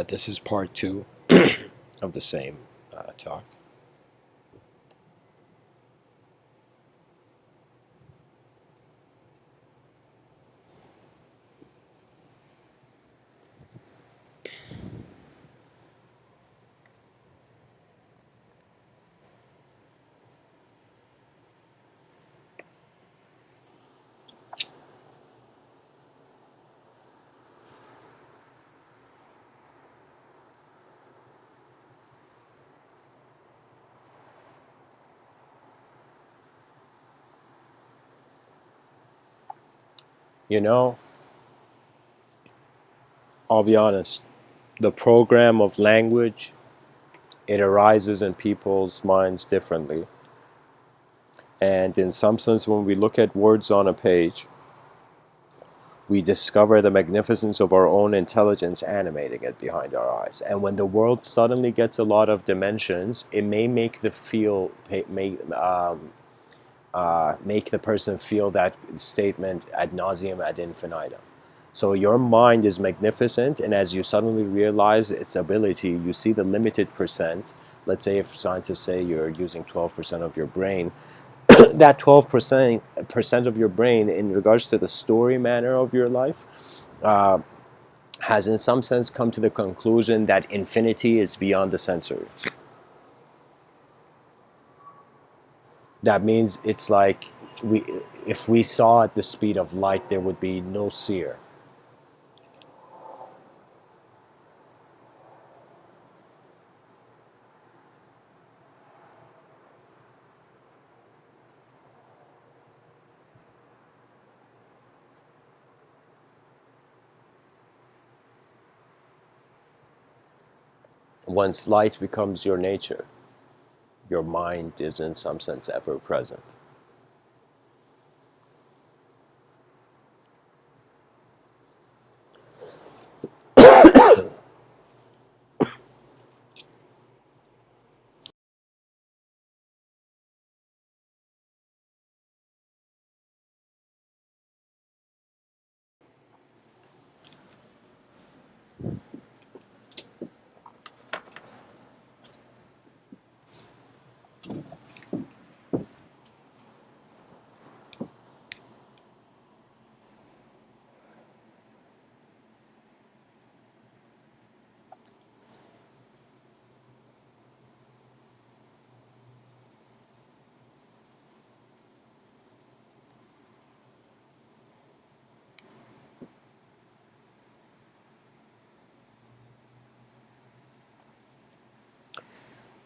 This is part two of the same talk. You know, I'll be honest, the program of language, it arises in people's minds differently. And in some sense, when we look at words on a page, we discover the magnificence of our own intelligence animating it behind our eyes. And when the world suddenly gets a lot of dimensions, it may make make the person feel that statement ad nauseum ad infinitum. So your mind is magnificent, and as you suddenly realize its ability, you see the limited percent. Let's say if scientists say you're using 12% of your brain, that 12% of your brain, in regards to the story manner of your life, has in some sense come to the conclusion that infinity is beyond the sensory. That means it's like we, if we saw at the speed of light, there would be no seer. Once light becomes your nature, your mind is in some sense ever present.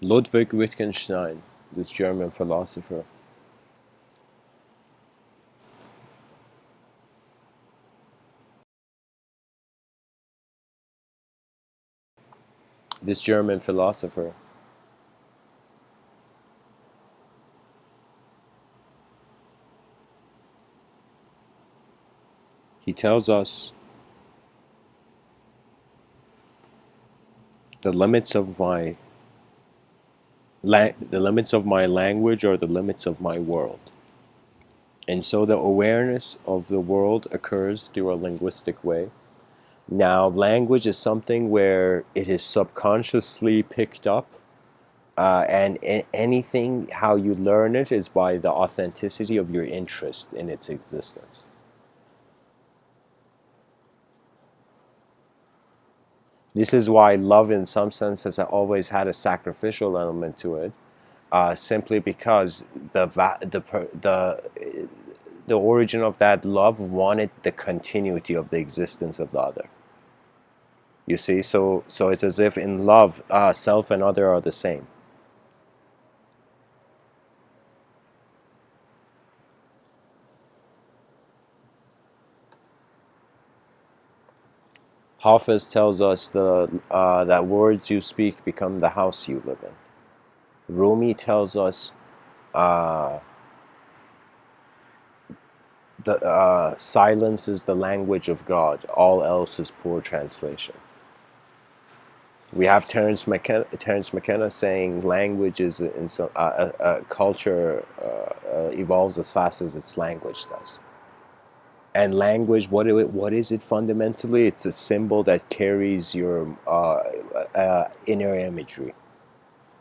Ludwig Wittgenstein, this German philosopher, this German philosopher, he tells us the limits of the limits of my language are the limits of my world. And so the awareness of the world occurs through a linguistic way. Now, language is something where it is subconsciously picked up, and anything, how you learn it, is by the authenticity of your interest in its existence. This is why love, in some sense, has always had a sacrificial element to it, simply because the origin of that love wanted the continuity of the existence of the other. You see, so it's as if in love, self and other are the same. Hafiz tells us that words you speak become the house you live in. Rumi tells us uh, the silence is the language of God. All else is poor translation. We have Terence McKenna saying language is in some, culture evolves as fast as its language does. And language, what is it fundamentally? It's a symbol that carries your inner imagery.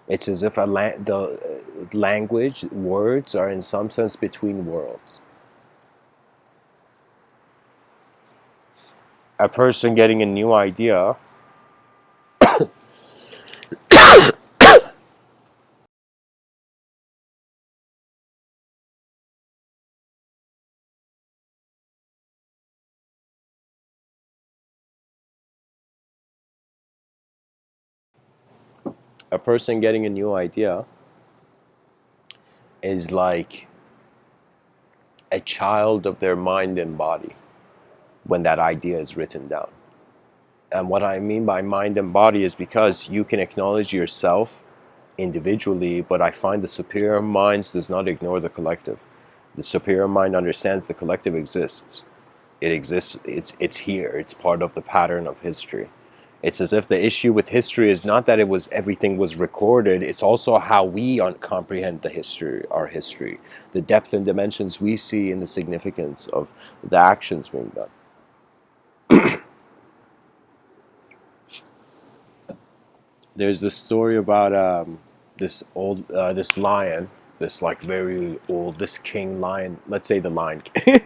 It's as if the language, words are in some sense between worlds. A person getting a new idea, a person getting a new idea is like a child of their mind and body when that idea is written down. And what I mean by mind and body is because you can acknowledge yourself individually, but I find the superior mind does not ignore the collective. The superior mind understands the collective exists. It exists, it's here, it's part of the pattern of history. It's as if the issue with history is not that it was everything was recorded, it's also how we comprehend the history, our history, the depth and dimensions we see in the significance of the actions being done. There's this story about this lion, this like very old, this king lion, let's say the lion king.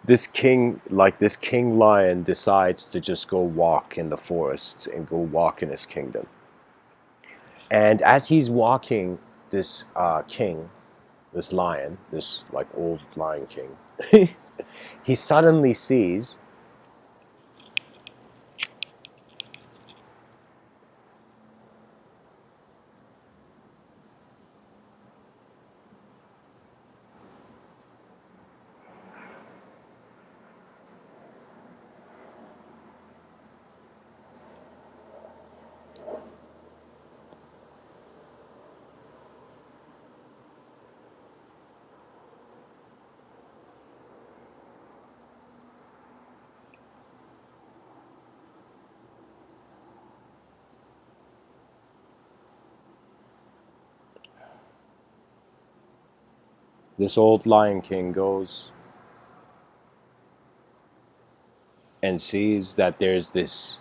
This king lion decides to just go walk in the forest and go walk in his kingdom. And as he's walking, this king, this lion, this like old lion king, he suddenly sees this old lion king goes and sees that there's this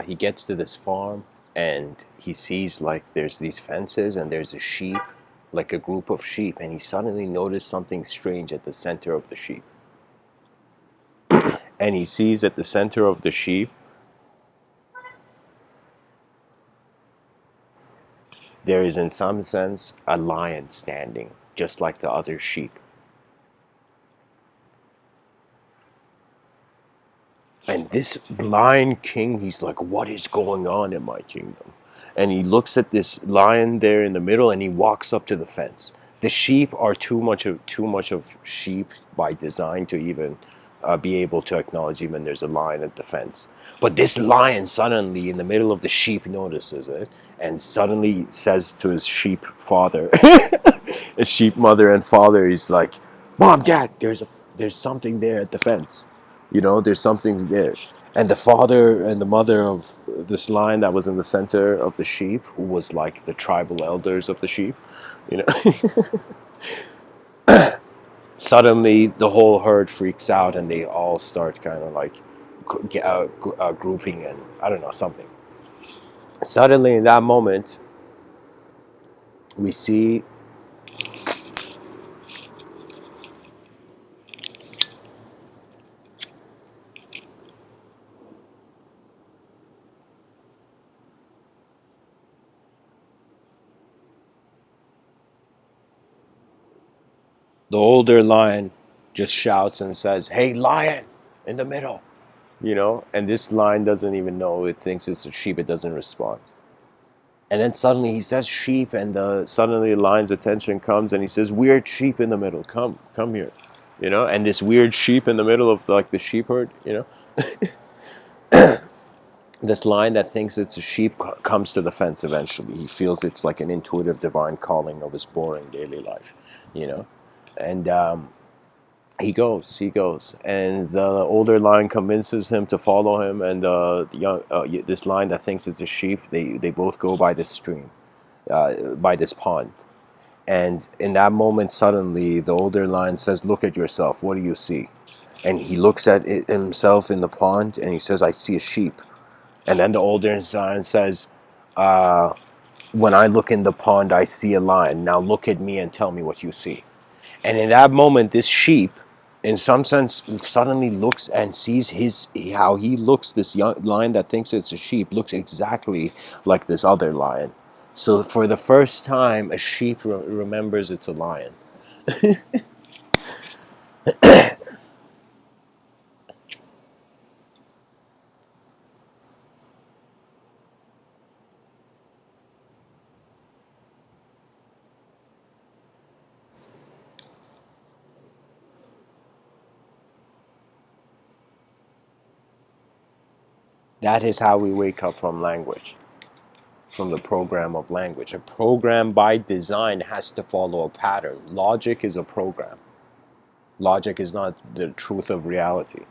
he gets to this farm and he sees like there's these fences and there's a sheep, like a group of sheep, and he suddenly noticed something strange at the center of the sheep. And he sees at the center of the sheep there is in some sense a lion standing just like the other sheep. And this lion king, he's like, what is going on in my kingdom? And he looks at this lion there in the middle and he walks up to the fence. The sheep are too much of sheep by design to even be able to acknowledge even there's a lion at the fence. But this lion suddenly in the middle of the sheep notices it and suddenly says to his sheep father, his sheep mother and father, he's like, Mom, Dad, there's something there at the fence. There's something there. And the father and the mother of this lion that was in the center of the sheep, who was like the tribal elders of the sheep, you know, suddenly the whole herd freaks out and they all start kind of like grouping and I don't know, something. Suddenly in that moment, we see the older lion just shouts and says, "Hey, lion, in the middle." And this lion doesn't even know, it thinks it's a sheep, it doesn't respond. And then suddenly he says sheep, and suddenly the lion's attention comes, and he says, "Weird sheep in the middle, come here," And this weird sheep in the middle of like the sheep herd, this lion that thinks it's a sheep comes to the fence eventually. He feels it's like an intuitive divine calling of his boring daily life, you know, and he goes, and the older lion convinces him to follow him, and this lion that thinks it's a sheep, they both go by this stream, by this pond, And in that moment, suddenly the older lion says, "Look at yourself. What do you see?" And he looks at himself in the pond, and he says, "I see a sheep." And then the older lion says, "When I look in the pond, I see a lion. Now look at me and tell me what you see." And in that moment, this sheep, in some sense, suddenly looks and sees how he looks. This young lion that thinks it's a sheep looks exactly like this other lion. So for the first time, a sheep remembers it's a lion. That is how we wake up from language, from the program of language. A program by design has to follow a pattern. Logic is a program. Logic is not the truth of reality.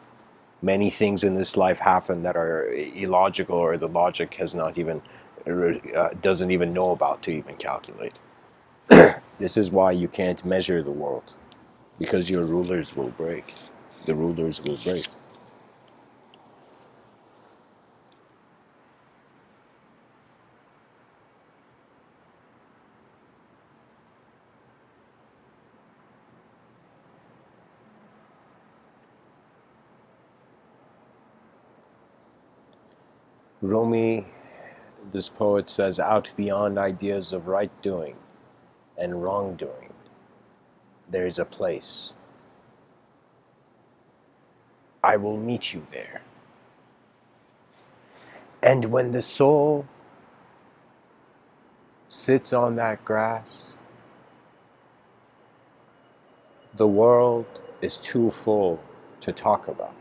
Many things in this life happen that are illogical, or the logic has not even doesn't even know about to even calculate. This is why you can't measure the world, because your rulers will break. The rulers will break. Rumi, this poet, says, "Out beyond ideas of right doing and wrongdoing, there is a place. I will meet you there." And when the soul sits on that grass, the world is too full to talk about.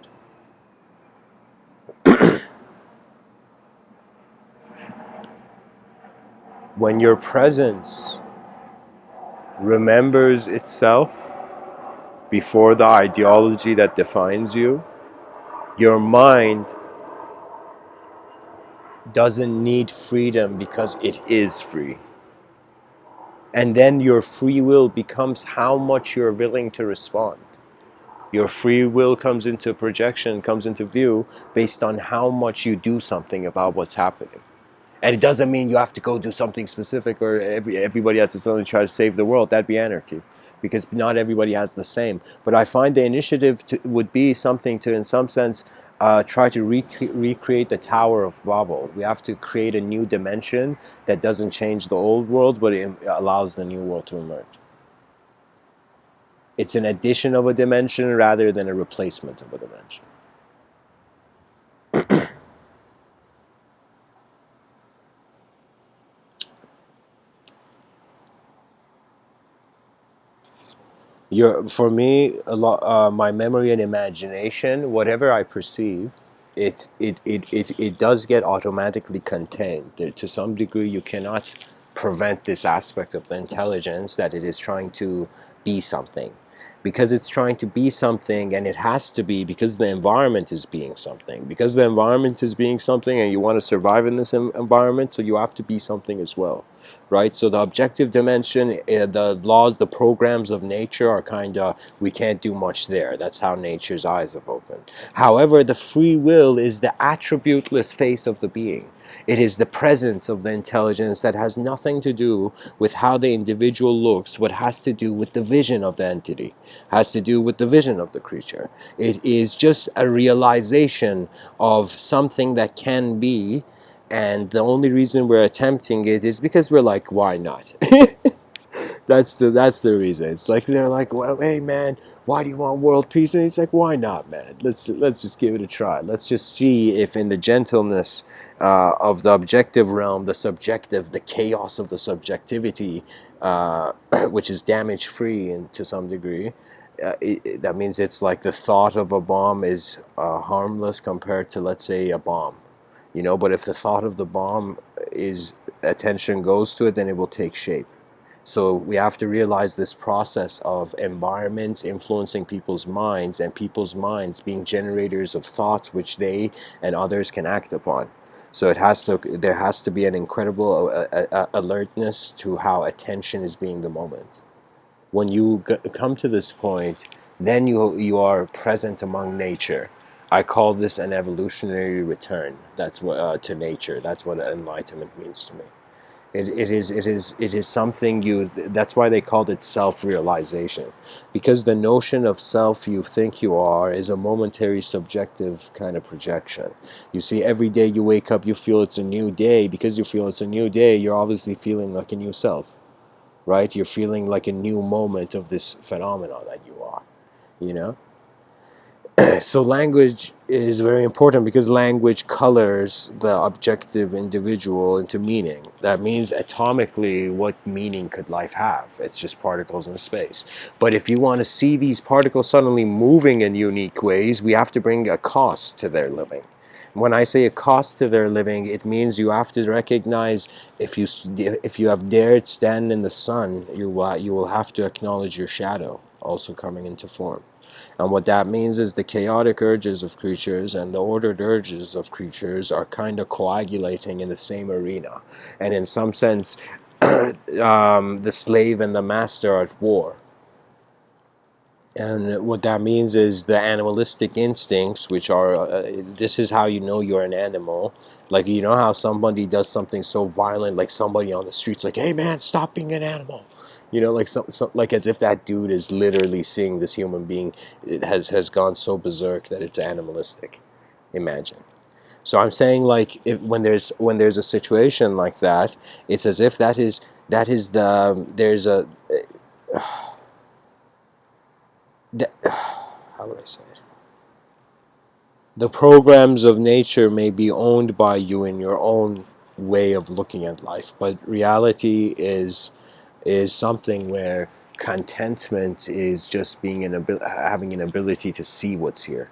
When your presence remembers itself before the ideology that defines you, your mind doesn't need freedom because it is free. And then your free will becomes how much you're willing to respond. Your free will comes into projection, comes into view based on how much you do something about what's happening. And it doesn't mean you have to go do something specific, or everybody has to suddenly try to save the world. That'd be anarchy, because not everybody has the same. But I find the initiative would be something to, in some sense, try to recreate the Tower of Babel. We have to create a new dimension that doesn't change the old world, but it allows the new world to emerge. It's an addition of a dimension rather than a replacement of a dimension. For me, a lot, my memory and imagination, whatever I perceive, it does get automatically contained. To some degree, you cannot prevent this aspect of the intelligence that it is trying to be something, because it's trying to be something, and it has to be because the environment is being something. Because the environment is being something, and you want to survive in this environment, so you have to be something as well. Right? So the objective dimension, the laws, the programs of nature are kind of, we can't do much there. That's how nature's eyes have opened. However, the free will is the attributeless face of the being. It is the presence of the intelligence that has nothing to do with how the individual looks, what has to do with the vision of the entity, has to do with the vision of the creature. It is just a realization of something that can be, and the only reason we're attempting it is because we're like, why not? That's the reason. It's like they're like, well, hey man, why do you want world peace? And it's like, why not, man? Let's just give it a try. Let's just see if in the gentleness of the objective realm, the subjective, the chaos of the subjectivity, which is damage free and to some degree. That means it's like the thought of a bomb is harmless compared to, let's say, a bomb. But if the thought of the bomb is, attention goes to it, then it will take shape. So we have to realize this process of environments influencing people's minds, and people's minds being generators of thoughts which they and others can act upon. So there has to be an incredible alertness to how attention is being the moment. When you come to this point, then you are present among nature. I call this an evolutionary return. That's what to nature. That's what enlightenment means to me. It is something you. That's why they called it self-realization, because the notion of self you think you are is a momentary subjective kind of projection. You see, every day you wake up, you feel it's a new day. Because you feel it's a new day, you're obviously feeling like a new self, right? You're feeling like a new moment of this phenomenon that you are, you know? So language is very important because language colors the objective individual into meaning. That means atomically, what meaning could life have? It's just particles in space. But if you want to see these particles suddenly moving in unique ways, we have to bring a cost to their living. When I say a cost to their living, it means you have to recognize if you have dared stand in the sun, you will have to acknowledge your shadow also coming into form. And what that means is the chaotic urges of creatures and the ordered urges of creatures are kind of coagulating in the same arena. And in some sense, the slave and the master are at war. And what that means is the animalistic instincts, which are, this is how you know you're an animal. Like, you know how somebody does something so violent, like somebody on the streets, like, hey man, stop being an animal. You know, like like as if that dude is literally seeing this human being, it has gone so berserk that it's animalistic. Imagine. So I'm saying, like, when there's a situation like that, it's as if that is there's a how would I say it? The programs of nature may be owned by you in your own way of looking at life, but reality is something where contentment is just having an ability to see what's here.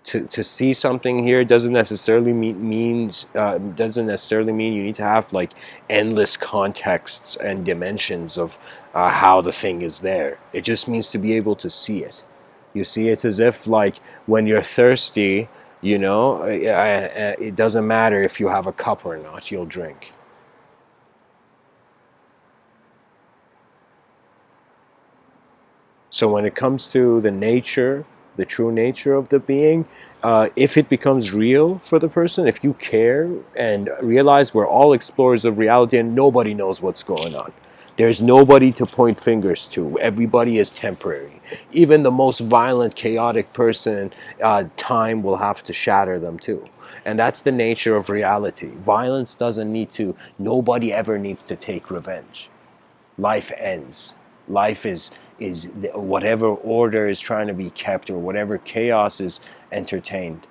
To see something here doesn't necessarily mean you need to have like endless contexts and dimensions of how the thing is there. It just means to be able to see it. You see, it's as if like when you're thirsty, it doesn't matter if you have a cup or not, you'll drink. So when it comes to the true nature of the being, if it becomes real for the person, if you care and realize we're all explorers of reality and nobody knows what's going on. There's nobody to point fingers to. Everybody is temporary. Even the most violent, chaotic person, time will have to shatter them too. And that's the nature of reality. Violence doesn't need to, nobody ever needs to take revenge. Life ends. Life is whatever order is trying to be kept or whatever chaos is entertained,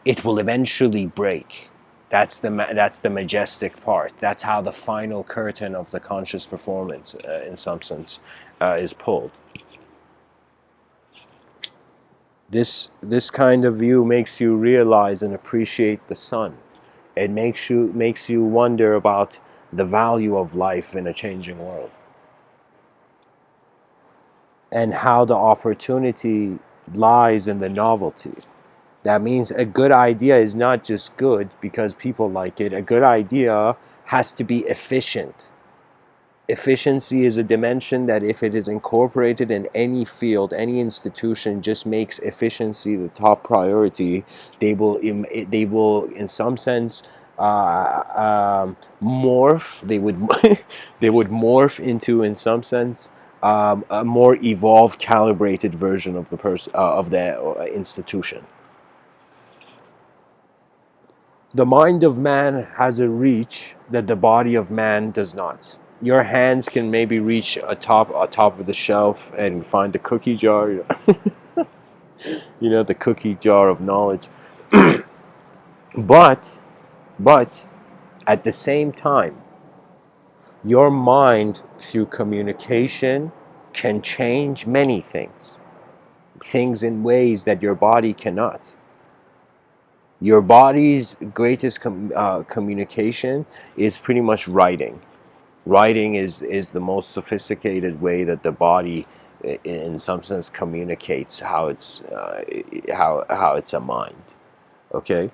it will eventually break. That's the majestic part. That's how the final curtain of the conscious performance, in some sense, is pulled. This kind of view makes you realize and appreciate the sun. It makes you wonder about the value of life in a changing world, and how the opportunity lies in the novelty. That means a good idea is not just good because people like it. A good idea has to be efficient. Efficiency is a dimension that, if it is incorporated in any field, any institution, just makes efficiency the top priority. They will in some sense morph. They would morph into, in some sense, a more evolved, calibrated version of the institution. The mind of man has a reach that the body of man does not. Your hands can maybe reach atop of the shelf and find the cookie jar, the cookie jar of knowledge. But at the same time, your mind through communication can change many things in ways that your body cannot. Your body's greatest communication is pretty much writing. Writing is the most sophisticated way that the body, in some sense, communicates how it's a mind. Okay,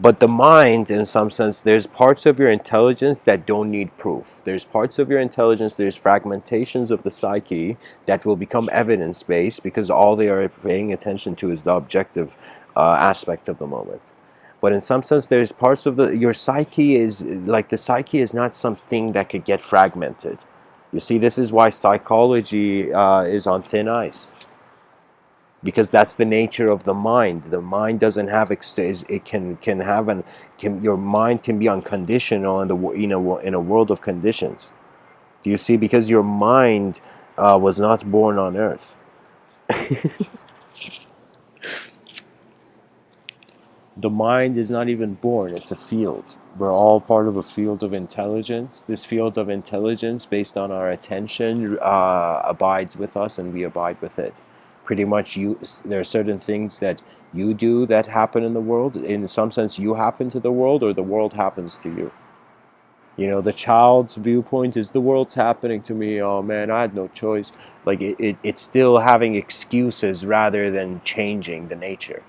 But the mind, in some sense, there's parts of your intelligence that don't need proof. There's parts of your intelligence, there's fragmentations of the psyche that will become evidence-based because all they are paying attention to is the objective aspect of the moment. But in some sense, there's parts of your psyche is like the psyche is not something that could get fragmented. You see, this is why psychology is on thin ice, because that's the nature of the mind. The mind doesn't have it can have an can your mind can be unconditional in the in a world of conditions. Do you see? Because your mind was not born on earth. The mind is not even born, it's a field. We're all part of a field of intelligence. This field of intelligence, based on our attention, abides with us and we abide with it. Pretty much there are certain things that you do that happen in the world. In some sense, you happen to the world or the world happens to you. You know, the child's viewpoint is the world's happening to me. Oh man, I had no choice. Like it's still having excuses rather than changing the nature.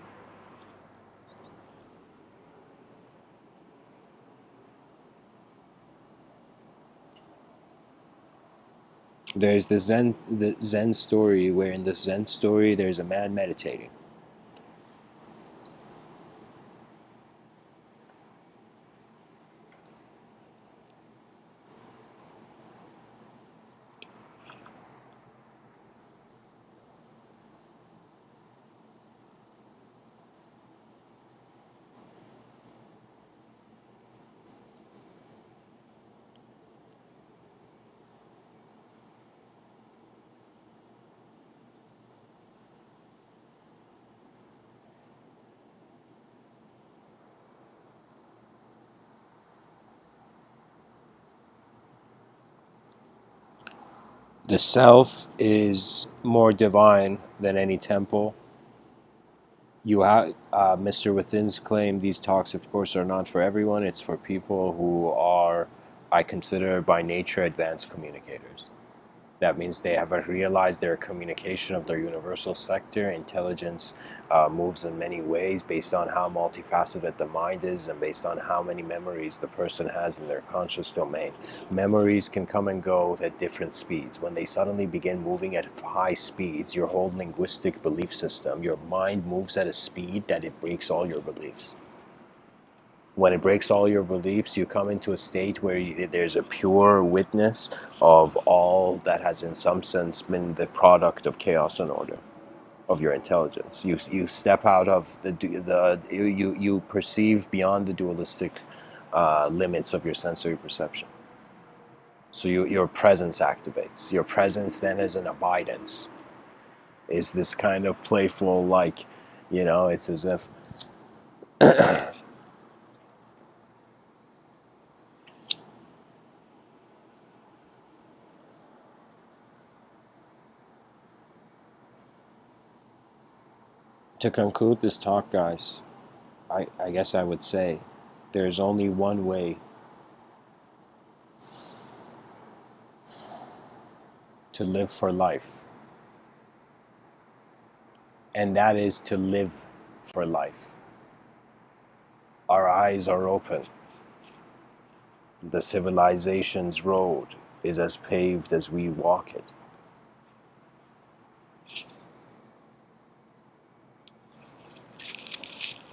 There's the Zen story, where in the Zen story there's a man meditating. The self is more divine than any temple. You have Mr. Within's claim. These talks, of course, are not for everyone. It's for people who are, I consider, by nature advanced communicators. That means they have realized their communication of their universal sector. Intelligence moves in many ways based on how multifaceted the mind is and based on how many memories the person has in their conscious domain. Memories can come and go at different speeds. When they suddenly begin moving at high speeds, your whole linguistic belief system, your mind moves at a speed that it breaks all your beliefs. When it breaks all your beliefs, you come into a state where there's a pure witness of all that has in some sense been the product of chaos and order, of your intelligence. You step out of you perceive beyond the dualistic limits of your sensory perception. So your presence activates. Your presence then is an abidance. Is this kind of playful, like, it's as if to conclude this talk, guys, I guess I would say there's only one way to live for life, and that is to live for life. Our eyes are open. The civilization's road is as paved as we walk it.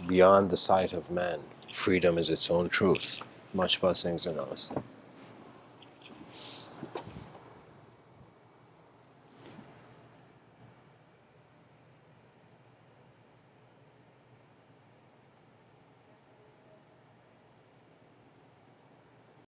Beyond the sight of man, freedom is its own truth. Much blessings and namaste.